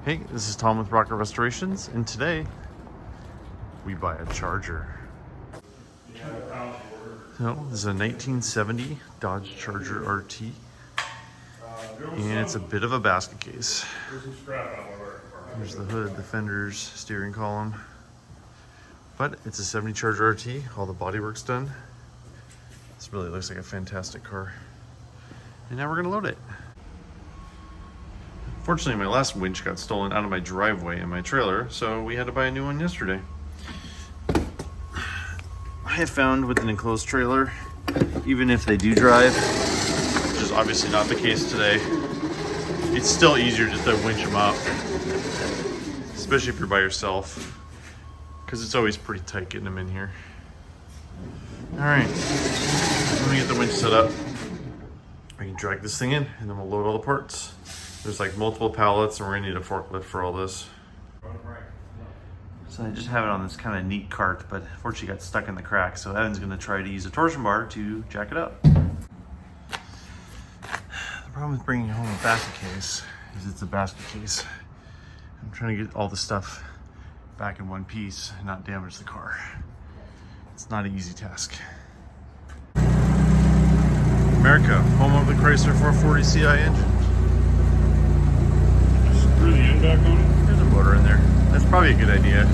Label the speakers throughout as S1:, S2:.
S1: Hey, this is Tom with Rocket Restorations, and today we buy a Charger. So, this is a 1970 Dodge Charger RT, and it's a bit of a basket case. Here's the hood, the fenders, steering column. But it's a 70 Charger RT, all the bodywork's done. This really looks like a fantastic car. And now we're gonna load it. Fortunately, my last winch got stolen out of my driveway in my trailer, so we had to buy a new one yesterday. I have found with an enclosed trailer, even if they do drive, which is obviously not the case today, it's still easier just to winch them up, especially if you're by yourself, because it's always pretty tight getting them in here. All right, I'm gonna get the winch set up. I can drag this thing in, and then we'll load all the parts. There's like multiple pallets, and we're gonna need a forklift for all this. So I just have it on this kind of neat cart, but unfortunately got stuck in the crack, so Evan's gonna try to use a torsion bar to jack it up. The problem with bringing home a basket case is it's a basket case. I'm trying to get all the stuff back in one piece and not damage the car. It's not an easy task. America, home of the Chrysler 440 CI engine.
S2: Screw the end back on it?
S1: There's a motor in there. That's probably a good idea.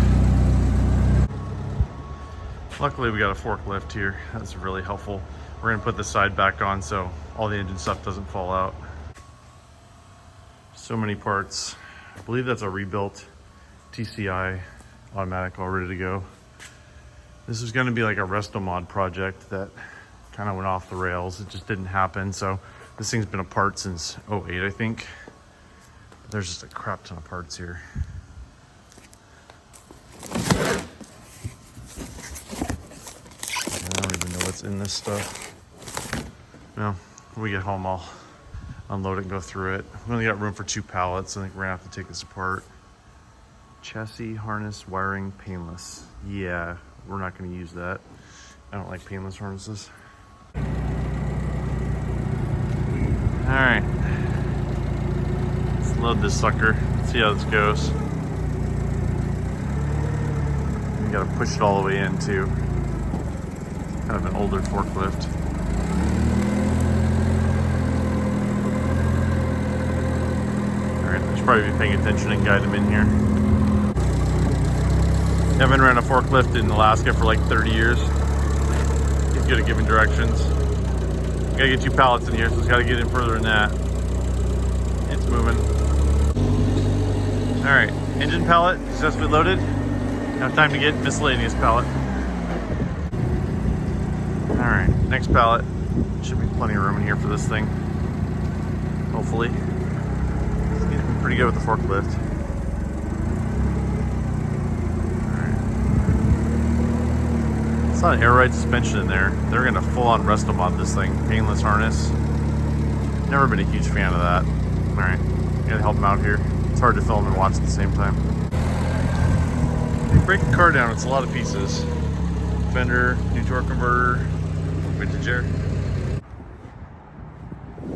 S1: Luckily we got a forklift here. That's really helpful. We're gonna put the side back on so all the engine stuff doesn't fall out. So many parts. I believe that's a rebuilt TCI automatic all ready to go. This was gonna be like a Restomod project that kind of went off the rails. It just didn't happen. So this thing's been apart since 08, I think. There's just a crap ton of parts here. I don't even know what's in this stuff. No, when we get home, I'll unload it and go through it. We only got room for 2 pallets. I think we're gonna have to take this apart. Chassis, harness, wiring, painless. Yeah, we're not gonna use that. I don't like painless harnesses. All right. Load this sucker, see how this goes. You gotta push it all the way in too. Kind of an older forklift. All right, I should probably be paying attention and guide them in here. Evan ran a forklift in Alaska for like 30 years. He's good at giving directions. Gotta get 2 pallets in here, so it's gotta get in further than that. It's moving. All right, engine pallet successfully loaded. Now time to get miscellaneous pallet. All right, next pallet. Should be plenty of room in here for this thing. Hopefully. It's getting pretty good with the forklift. All right. It's not an air ride suspension in there. They're gonna full on Restomod this thing. Painless harness. Never been a huge fan of that. All right, gotta help them out here. It's hard to film and watch at the same time. You break the car down, it's a lot of pieces. Fender, new torque converter, vintage air.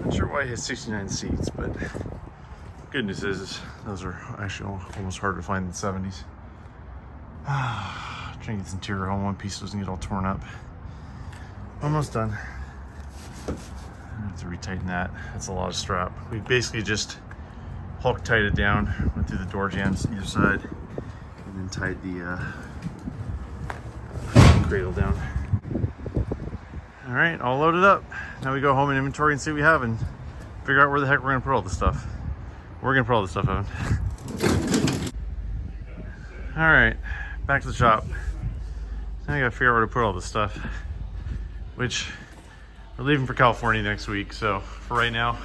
S1: Not sure why it has 69 seats, but good news is those are actually almost harder to find than 70s. Trying to get this interior home, one piece doesn't get all torn up. Almost done. I have to retighten that. That's a lot of strap. We basically just Hulk tied it down, went through the door jambs either side, and then tied the cradle down. All right, all loaded up. Now we go home and inventory and see what we have and figure out where the heck we're gonna put all this stuff. We're gonna put all this stuff, Evan. All right, back to the shop. Now I gotta figure out where to put all this stuff, which we're leaving for California next week. So for right now,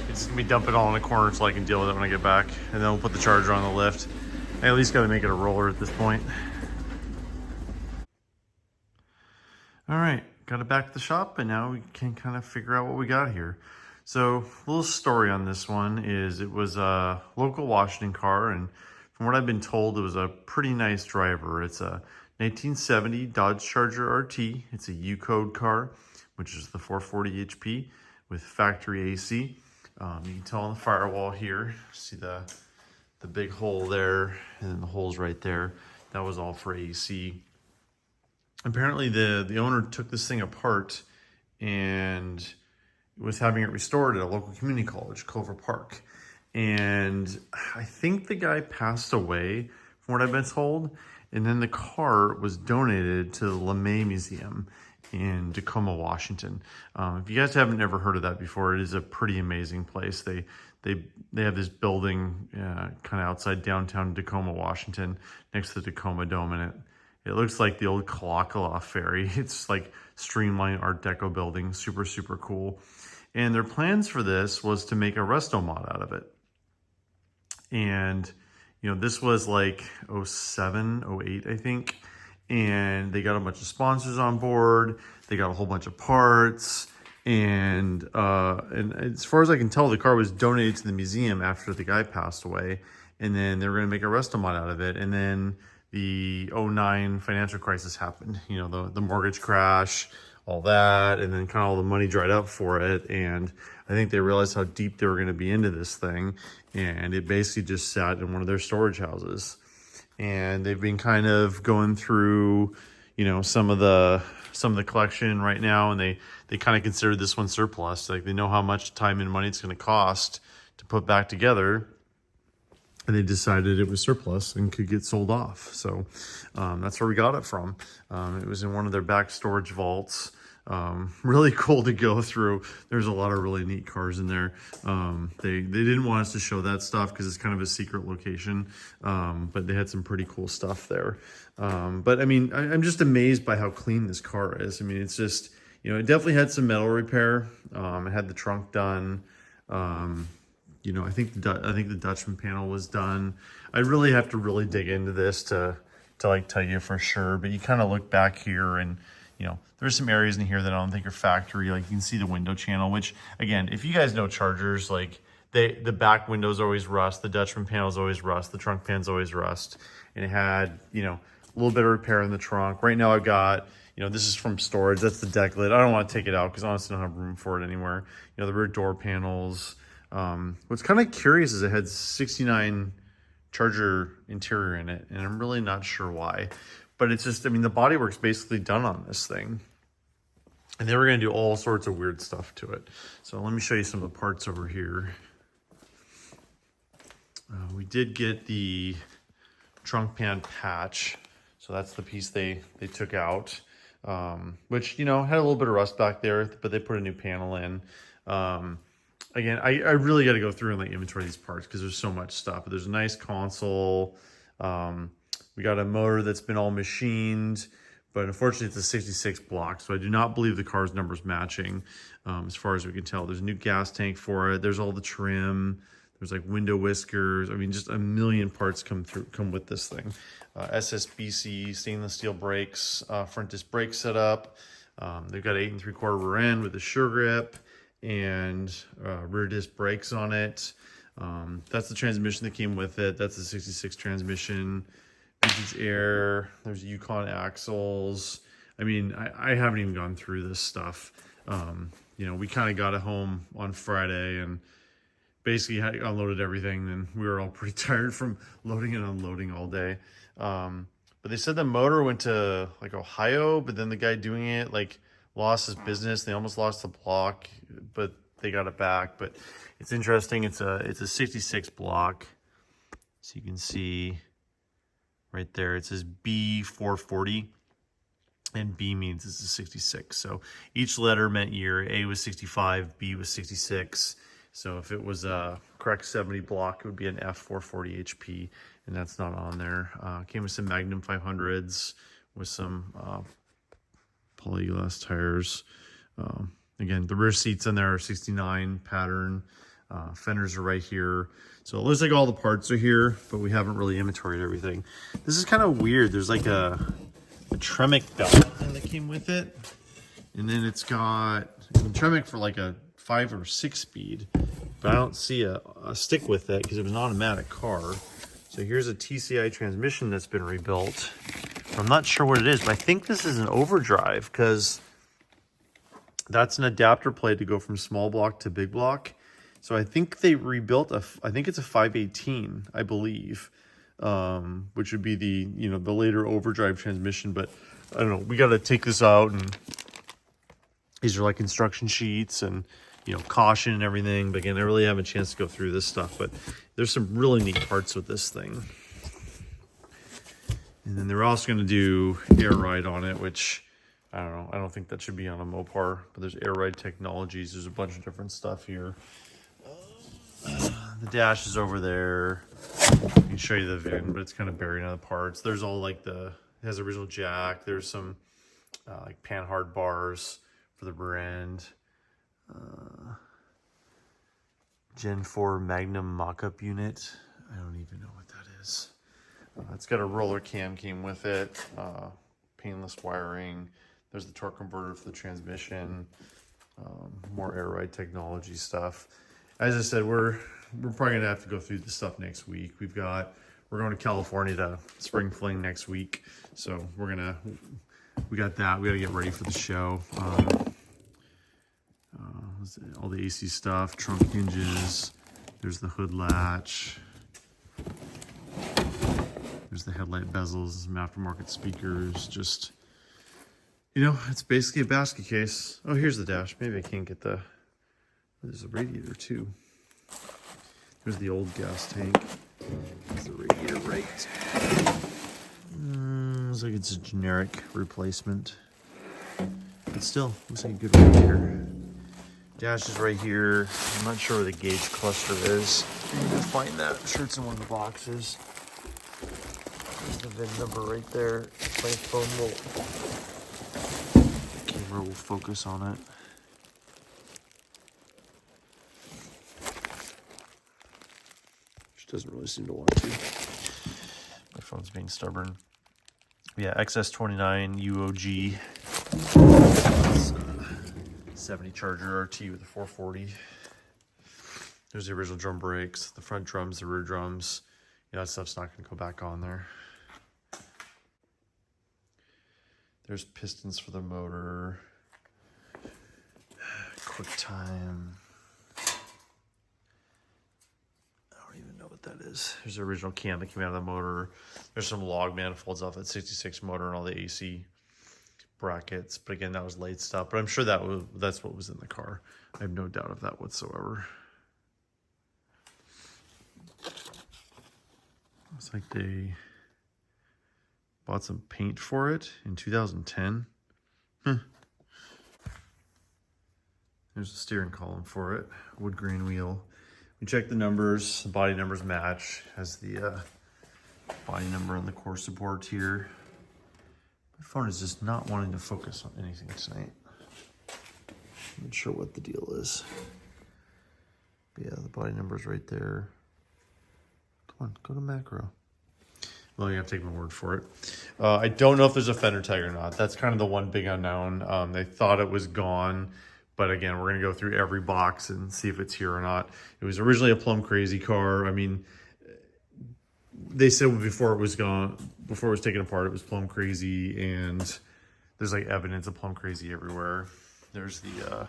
S1: it's gonna be dumping all in a corner so I can deal with it when I get back. And then we'll put the Charger on the lift. I at least gotta make it a roller at this point. All right, got it back to the shop and now we can kind of figure out what we got here. So a little story on this one is it was a local Washington car, and from what I've been told, it was a pretty nice driver. It's a 1970 Dodge Charger RT. It's a U-code car, which is the 440 HP with factory AC. You can tell on the firewall here, see the the big hole there, and then the holes right there. That was all for AC. Apparently the owner took this thing apart and was having it restored at a local community college, Culver Park. And I think the guy passed away, from what I've been told. And then the car was donated to the LeMay Museum in Tacoma, Washington. If you guys haven't ever heard of that before, it is a pretty amazing place. They have this building kind of outside downtown Tacoma, Washington, next to the Tacoma Dome, and it looks like the old Kalakala ferry. It's like streamlined Art Deco building, super, super cool. And their plans for this was to make a Restomod out of it. And, you know, this was like 07, 08, I think. And they got a bunch of sponsors on board. They got a whole bunch of parts. And as far as I can tell, the car was donated to the museum after the guy passed away. And then they were going to make a Restomod out of it. And then the 09 financial crisis happened. You know, the mortgage crash, all that, and then kind of all the money dried up for it. And I think they realized how deep they were going to be into this thing. And it basically just sat in one of their storage houses. And they've been kind of going through, you know, some of the collection right now, and they kind of consider this one surplus. Like, they know how much time and money it's going to cost to put back together, and they decided it was surplus and could get sold off. So that's where we got it from. It was in one of their back storage vaults. Really cool to go through. There's a lot of really neat cars in there. They didn't want us to show that stuff because it's kind of a secret location, but they had some pretty cool stuff there. But I mean, I'm just amazed by how clean this car is. I mean, it's just, you know, it definitely had some metal repair. It had the trunk done. You know, I think the Dutchman panel was done. I really have to really dig into this to like tell you for sure. But you kind of look back here, and you know, there's some areas in here that I don't think are factory. Like, you can see the window channel, which again, if you guys know Chargers, like the back windows always rust, the Dutchman panels always rust, the trunk pans always rust, and it had, you know, a little bit of repair in the trunk. Right now I've got, you know, this is from storage. That's the deck lid. I don't want to take it out because honestly I don't have room for it anywhere. You know, the rear door panels. What's kind of curious is it had 69 Charger interior in it, and I'm really not sure why. But it's just, I mean, the bodywork's basically done on this thing. And they were going to do all sorts of weird stuff to it. So let me show you some of the parts over here. We did get the trunk pan patch. So that's the piece they took out, which, you know, had a little bit of rust back there, but they put a new panel in. Again, I really got to go through and like inventory these parts because there's so much stuff. But there's a nice console. We got a motor that's been all machined, but unfortunately it's a 66 block. So I do not believe the car's number's matching as far as we can tell. There's a new gas tank for it. There's all the trim. There's like window whiskers. I mean, just a million parts come with this thing. SSBC stainless steel brakes, front disc brake setup. They've got 8 3/4 rear end with a sure grip and rear disc brakes on it. That's the transmission that came with it. That's the 66 transmission. Vintage air. There's Yukon axles. I mean, I haven't even gone through this stuff. You know, we kind of got it home on Friday and basically had unloaded everything. And we were all pretty tired from loading and unloading all day. But they said the motor went to like Ohio, but then the guy doing it like lost his business. They almost lost the block, but they got it back. But it's interesting. It's a 66 block. So you can see right there, it says B440, and B means it's a 66. So each letter meant year. A was 65, B was 66. So if it was a correct 70 block, it would be an F440 HP, and that's not on there. Came with some Magnum 500s with some polyglass tires. Again, the rear seats in there are 69 pattern. Fenders are right here. So it looks like all the parts are here, but we haven't really inventoried everything. This is kind of weird. There's like a Tremec belt that came with it. And then it's got Tremec for like a 5 or 6 speed, but I don't see a stick with it because it was an automatic car. So here's a TCI transmission that's been rebuilt. I'm not sure what it is, but I think this is an Overdrive because that's an adapter plate to go from small block to big block. So I think they rebuilt I think it's a 518, I believe, which would be the, you know, the later Overdrive transmission. But I don't know, we got to take this out, and these are like instruction sheets and, you know, caution and everything. But again, I really haven't a chance to go through this stuff, but there's some really neat parts with this thing. And then they're also going to do air ride on it, which I don't know. I don't think that should be on a Mopar, but there's air ride technologies. There's a bunch of different stuff here. The dash is over there. I can show you the VIN, but it's kind of buried in the parts. There's all like it has original jack. There's some like panhard bars for the rear end. Gen 4 Magnum mock-up unit. I don't even know what that is. It's got a roller cam came with it. Painless wiring. There's the torque converter for the transmission. More air ride technology stuff. As I said, we're probably gonna have to go through this stuff next week. We're going to California to spring fling next week, so we got that. We got to get ready for the show. All the AC stuff, trunk hinges. There's the hood latch. There's the headlight bezels, some aftermarket speakers. Just, you know, it's basically a basket case. Oh, here's the dash. Maybe I can't get there's a radiator too. There's the old gas tank. There's the radiator right. Looks like it's a generic replacement. But still, looks like a good radiator. Dash is right here. I'm not sure where the gauge cluster is. You can find that. I'm sure it's in one of the boxes. There's the VIN number right there. My phone the camera will focus on it. Which doesn't really seem to want to. My phone's being stubborn. Yeah, XS29 UOG. 70 Charger RT with a 440. There's the original drum brakes, the front drums, the rear drums. Yeah, that stuff's not going to go back on there. There's pistons for the motor. QuickTime. I don't even know what that is. There's the original cam that came out of the motor. There's some log manifolds off that 66 motor and all the AC brackets. But again, that was late stuff. But I'm sure that's what was in the car. I have no doubt of that whatsoever. Looks like they bought some paint for it in 2010. There's a steering column for it. Wood grain wheel. We checked the numbers. The body numbers match. Has the body number on the core support here. My phone is just not wanting to focus on anything tonight. I'm not sure what the deal is. But yeah, the body number's right there. Come on, go to macro. Well, you have to take my word for it. I don't know if there's a fender tag or not. That's kind of the one big unknown. They thought it was gone, but again, we're gonna go through every box and see if it's here or not. It was originally a PLUM Crazy car. I mean, they said before it was gone, before it was taken apart, it was PLUM Crazy, and there's like evidence of PLUM Crazy everywhere. There's the,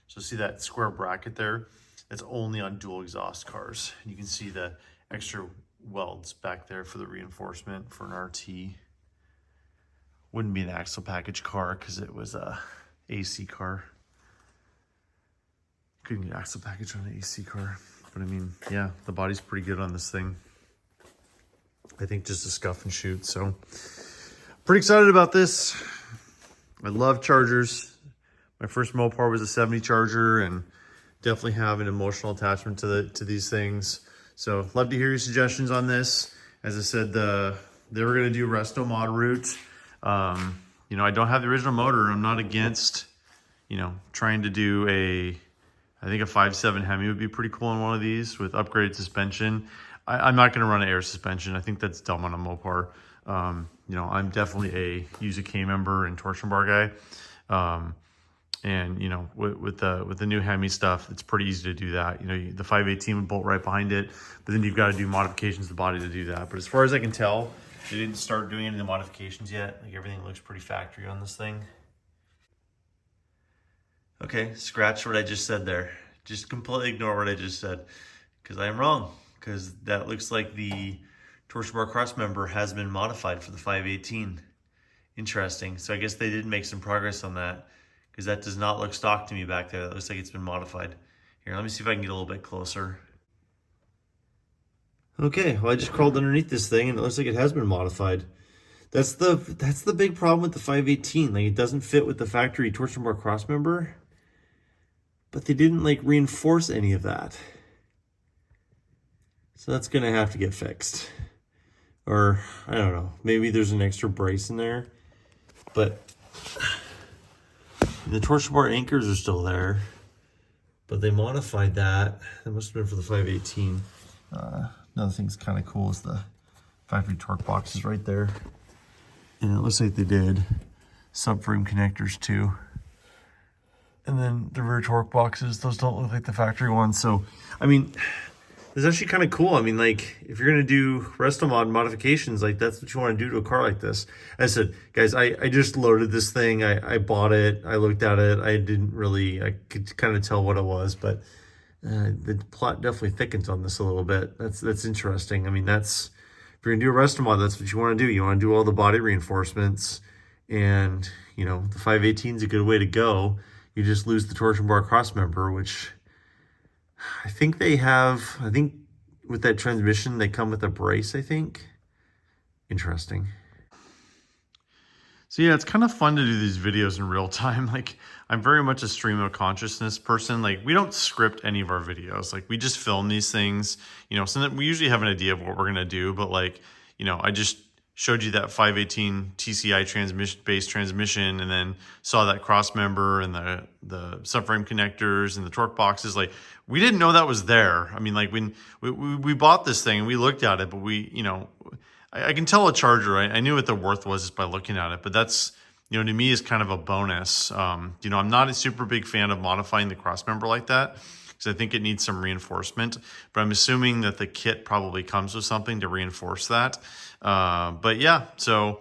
S1: so see that square bracket there? That's only on dual exhaust cars. You can see the extra welds back there for the reinforcement for an RT. Wouldn't be an axle package car because it was a AC car. Couldn't get axle package on an AC car. But I mean, yeah, the body's pretty good on this thing. I think just a scuff and shoot. So pretty excited about this. I love Chargers. My first Mopar was a 70 Charger, and definitely have an emotional attachment to these things. So love to hear your suggestions on this. As I said, they were going to do Restomod route. You know, I don't have the original motor. I'm not against, you know, trying to do I think a 5.7 Hemi would be pretty cool on one of these with upgraded suspension. I'm not going to run an air suspension. I think that's dumb on a Mopar. You know, I'm definitely a use a K member and torsion bar guy. And you know, with the new Hemi stuff, it's pretty easy to do that. You know, the 518 would bolt right behind it, but then you've got to do modifications to the body to do that. But as far as I can tell, they didn't start doing any of the modifications yet. Like everything looks pretty factory on this thing. Okay, scratch what I just said there. just completely ignore what I just said, because I am wrong. Because that looks like the torsion bar cross member has been modified for the 518. Interesting. So I guess they did make some progress on that, because that does not look stock to me back there. That looks like it's been modified. Here, let me see if I can get a little bit closer. Okay, well I just crawled underneath this thing and it looks like it has been modified. That's the big problem with the 518. Like, it doesn't fit with the factory torsion bar cross member, but they didn't like reinforce any of that. So that's gonna have to get fixed. Or I don't know, maybe there's an extra brace in there, but the torsion bar anchors are still there, but they modified that. That must have been for the 518. Another thing's kind of cool is the factory torque box is right there. And it looks like they did subframe connectors too. And then the rear torque boxes, those don't look like the factory ones. So, I mean, it's actually kind of cool. I mean, like, if you're going to do Restomod modifications, like, that's what you want to do to a car like this. I said, guys, I just loaded this thing. I bought it. I looked at it. I could kind of tell what it was, but the plot definitely thickens on this a little bit. That's interesting. I mean, if you're gonna do a Restomod, that's what you want to do. You want to do all the body reinforcements, and you know the 518 is a good way to go. You just lose the torsion bar cross member, which I think they have. I think with that transmission, they come with a brace, I think. Interesting. So yeah, it's kind of fun to do these videos in real time. Like, I'm very much a stream of consciousness person. Like, we don't script any of our videos. Like, we just film these things, you know, so that we usually have an idea of what we're going to do. But like, you know, I just showed you that 518 TCI based transmission, and then saw that cross member and the subframe connectors and the torque boxes. Like, we didn't know that was there. I mean, like, when we bought this thing and we looked at it, but we, you know, I can tell a charger. I knew what the worth was just by looking at it, but that's, you know, to me is kind of a bonus. You know, I'm not a super big fan of modifying the cross member like that, because I think it needs some reinforcement, but I'm assuming that the kit probably comes with something to reinforce that. But yeah, so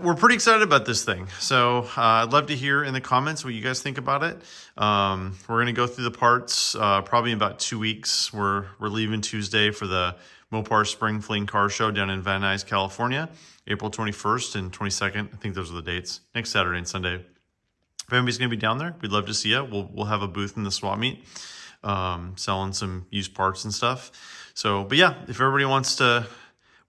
S1: we're pretty excited about this thing. So I'd love to hear in the comments what you guys think about it. We're going to go through the parts probably in about 2 weeks. We're leaving Tuesday for the Mopar Spring Fling Car Show down in Van Nuys, California, April 21st and 22nd. I think those are the dates. Next Saturday and Sunday. If anybody's going to be down there, we'd love to see you. We'll have a booth in the swap meet, selling some used parts and stuff. So, but yeah, if everybody wants to,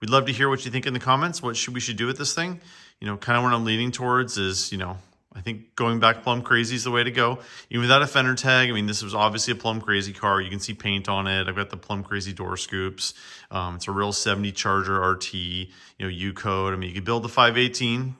S1: we'd love to hear what you think in the comments. What we should do with this thing? You know, kind of what I'm leaning towards is, you know, I think going back Plum Crazy is the way to go. Even without a fender tag, I mean, this was obviously a Plum Crazy car. You can see paint on it. I've got the Plum Crazy door scoops. It's a real 70 Charger RT, you know, U-code. I mean, you could build the 518,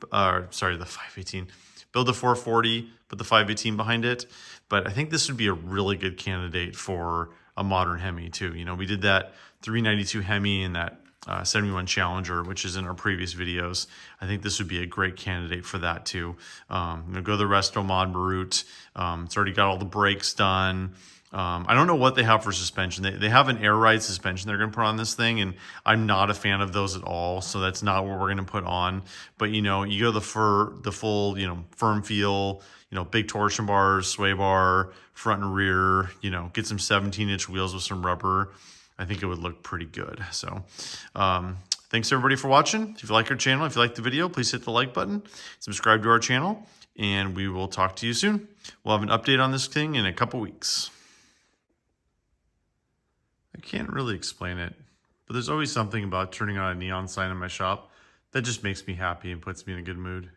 S1: build the 440, put the 518 behind it. But I think this would be a really good candidate for a modern Hemi too. You know, we did that 392 Hemi and that 71 Challenger, which is in our previous videos. I think this would be a great candidate for that too. Go the Restomod route. It's already got all the brakes done. I don't know what they have for suspension. They have an air ride suspension they're going to put on this thing, and I'm not a fan of those at all. So that's not what we're going to put on. But you know, you go the full, you know, firm feel, you know, big torsion bars, sway bar, front and rear. You know, get some 17-inch wheels with some rubber. I think it would look pretty good. So thanks everybody for watching. If you like our channel, if you like the video, please hit the like button, subscribe to our channel, and we will talk to you soon. We'll have an update on this thing in a couple weeks. I can't really explain it, but there's always something about turning on a neon sign in my shop that just makes me happy and puts me in a good mood.